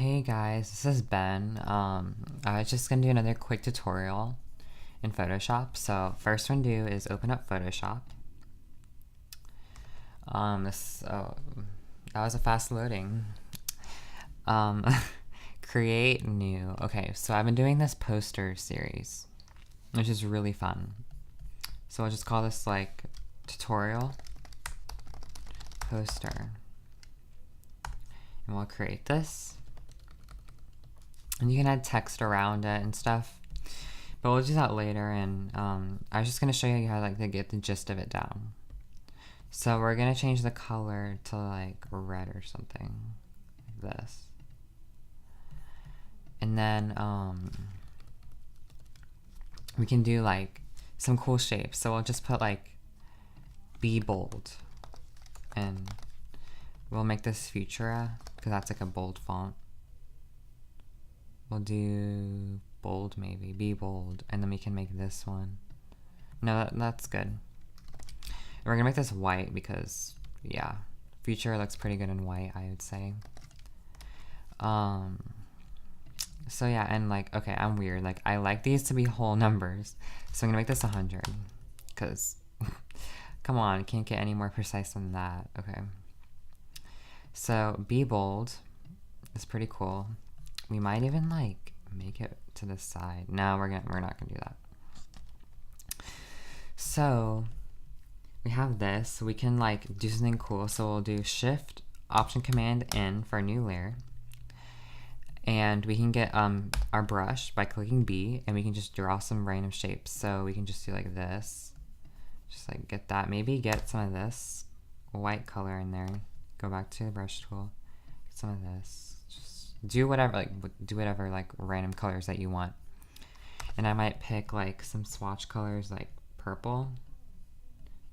Hey guys, this is Ben. I was just gonna do another quick tutorial in Photoshop. So first one to do is open up Photoshop. That was a fast loading. Um, create new. Okay, so I've been doing this poster series, which is really fun. So I'll just call this like tutorial poster, and we'll create this. And you can add text around it and stuff, but we'll do that later. And I was just gonna show you how to get the gist of it down. So we're gonna change the color to like red or something, like this. And then we can do like some cool shapes. So we'll just put like be bold, and we'll make this Futura because that's like a bold font. We'll do bold maybe, be bold, and then we can make this one. No, that's good. And we're gonna make this white because, yeah, Futura looks pretty good in white, I would say. So yeah, and like, okay, I'm weird. Like, I like these to be whole numbers, so I'm gonna make this 100, because, come on, can't get any more precise than that. Okay. So, be bold is pretty cool. We might even like make it to the side. No, we're not gonna do that. So we have this. So we can like do something cool. So we'll do Shift Option Command N for a new layer, and we can get our brush by clicking B, and we can just draw some random shapes. So we can just do like this. Just like get that. Maybe get some of this white color in there. Go back to the brush tool. Get some of this. Do whatever like random colors that you want. And I might pick like some swatch colors like purple.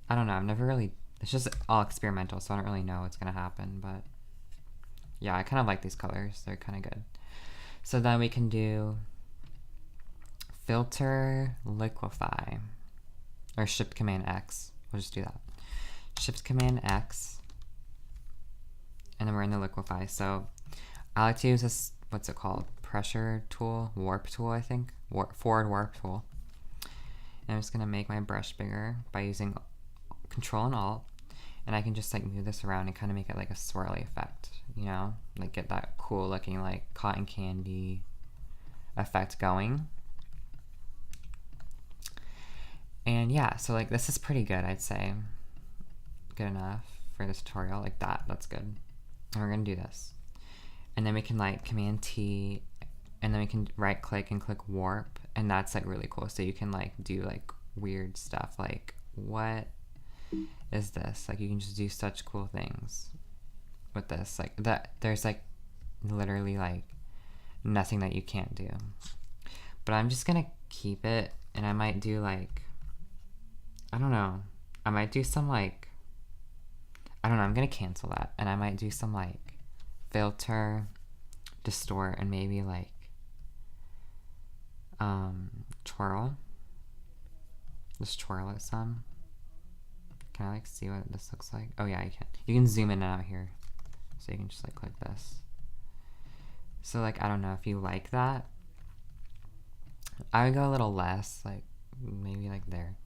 I don't know, I've never really, it's just all experimental, so I don't really know what's gonna happen, but yeah, I kind of like these colors. They're kind of good. So then we can do filter liquify, or Shift Command X. We'll just do that. Shift Command X, and then we're in the liquify. So I like to use this, what's it called? Pressure tool, warp tool, I think. Forward warp tool. And I'm just gonna make my brush bigger by using Control and Alt. And I can just like move this around and kind of make it like a swirly effect, you know? Like get that cool looking like cotton candy effect going. And yeah, so like this is pretty good, I'd say. Good enough for this tutorial, like that, that's good. And we're gonna do this. And then we can like Command T, and then we can right click and click warp, and that's like really cool. So you can like do like weird stuff like, what is this? Like you can just do such cool things with this. Like that, there's like literally like nothing that you can't do. But I'm just gonna keep it, and I might do like, I don't know, I might do some like, I don't know, I'm gonna cancel that, and I might do some like filter, distort, and maybe like twirl. Just twirl it some. Can I like see what this looks like? Oh yeah, you can. You can zoom in and out here, so you can just like click this. So like, I don't know if you like that. I would go a little less, like maybe like there.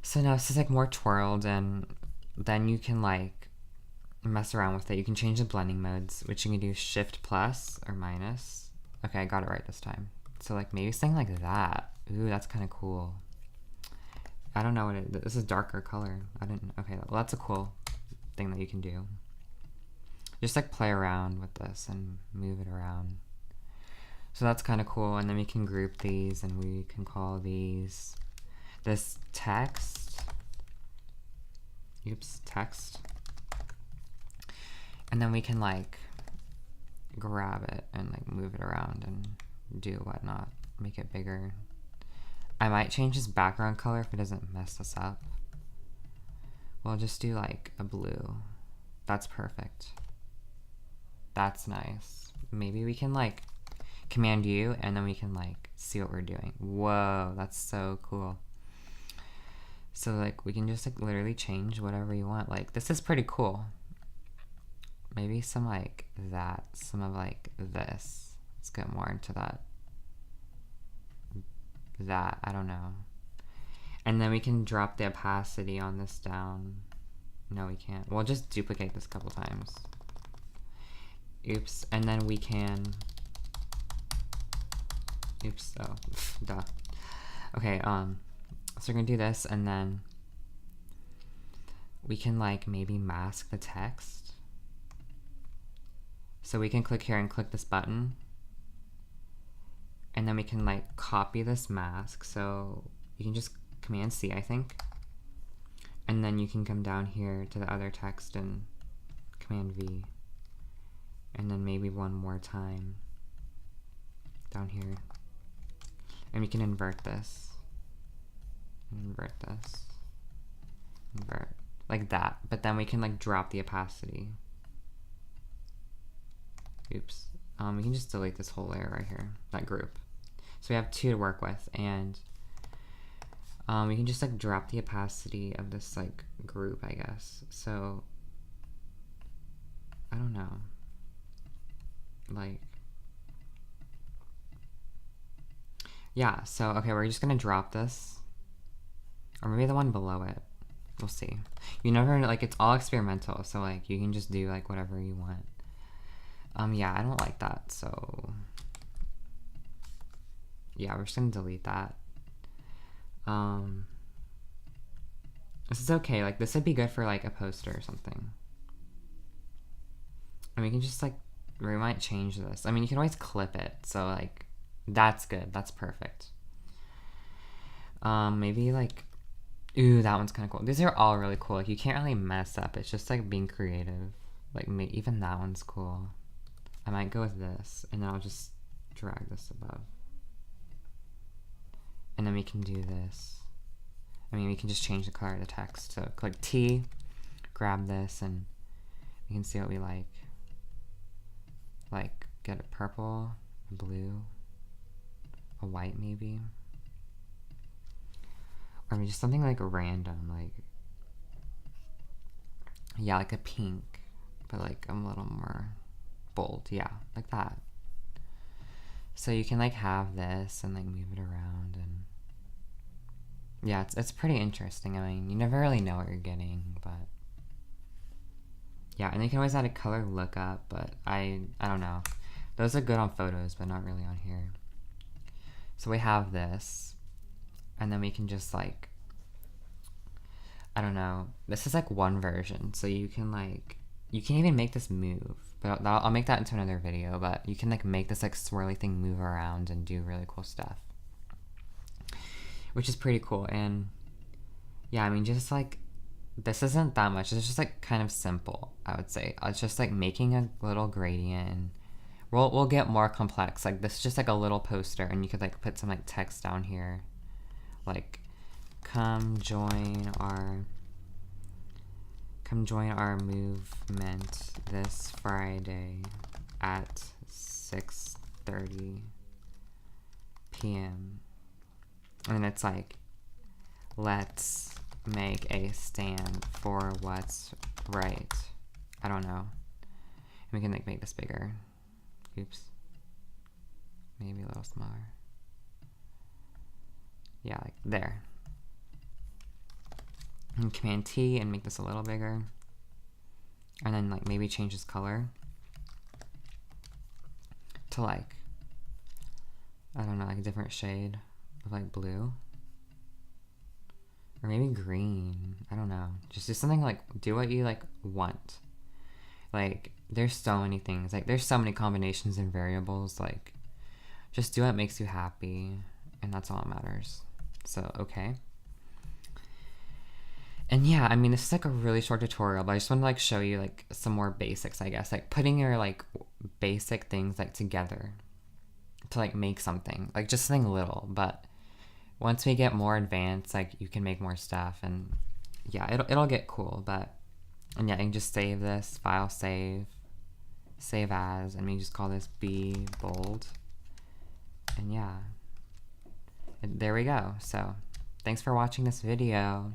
So now this is like more twirled, and then you can like mess around with it. You can change the blending modes, which you can do Shift plus or minus. Okay, I got it right this time. So like maybe something like that. Ooh, that's kind of cool. I don't know what it, this is darker color. I didn't, okay, well that's a cool thing that you can do. Just like play around with this and move it around. So that's kind of cool. And then we can group these, and we can call these this text. Oops, text. And then we can like grab it and like move it around and do whatnot, make it bigger. I might change this background color if it doesn't mess us up. We'll just do like a blue. That's perfect. That's nice. Maybe we can like Command U, and then we can like see what we're doing. Whoa, that's so cool. So like we can just like literally change whatever you want. Like this is pretty cool. Maybe some like that, some of like this. Let's get more into that. I don't know. And then we can drop the opacity on this down. No, we can't. We'll just duplicate this a couple times. Oops. And then we can, oops, oh, duh. Okay, so we're gonna do this, and then we can like maybe mask the text. So we can click here and click this button, and then we can like copy this mask. So you can just Command C, I think, and then you can come down here to the other text and Command V, and then maybe one more time down here, and we can invert this, invert like that. But then we can like drop the opacity. Oops. We can just delete this whole layer right here, that group. So we have 2 to work with, and we can just like drop the opacity of this like group, I guess. So I don't know, like, yeah. So okay, we're just gonna drop this, or maybe the one below it. We'll see. You never, like, it's all experimental, so like you can just do like whatever you want. Yeah, I don't like that, so yeah, we're just gonna delete that. This is okay, like this would be good for like a poster or something. And we can just like, we might change this. I mean, you can always clip it, so like, that's good, that's perfect. Maybe like, ooh, that one's kind of cool. These are all really cool, like you can't really mess up, it's just like being creative. Like, even that one's cool. I might go with this, and then I'll just drag this above. And then we can do this. I mean, we can just change the color of the text. So click T, grab this, and we can see what we like. Like, get a purple, a blue, a white maybe. Or maybe just something like random, like, yeah, like a pink, but like a little more bold, yeah, like that. So you can like have this and like move it around, and yeah, it's pretty interesting. I mean, you never really know what you're getting, but yeah. And you can always add a color lookup, but I don't know. Those are good on photos, but not really on here. So we have this, and then we can just like, I don't know. This is like one version, so you can like, you can even make this move, but I'll make that into another video. But you can like make this like swirly thing move around and do really cool stuff, which is pretty cool. And yeah, I mean, just like, this isn't that much. It's just like kind of simple, I would say. It's just like making a little gradient, and we'll get more complex. Like, this is just like a little poster, and you could like put some like text down here, like, come join our movement this Friday at 6:30 p.m. And it's like, let's make a stand for what's right. I don't know. We can like make this bigger. Oops. Maybe a little smaller. Yeah, like there. And Command T and make this a little bigger. And then like maybe change this color to like, I don't know, like a different shade of like blue. Or maybe green. I don't know. Just do something like, do what you like want. Like, there's so many things. Like, there's so many combinations and variables. Like, just do what makes you happy. And that's all that matters. So, okay. And yeah, I mean, this is like a really short tutorial, but I just want to like show you like some more basics, I guess. Like, putting your like basic things like together to like make something. Like, just something little. But once we get more advanced, like, you can make more stuff, and yeah, it'll get cool. But, and yeah, you can just save this, file save as, and we just call this Be Bold. And yeah, and there we go. So thanks for watching this video.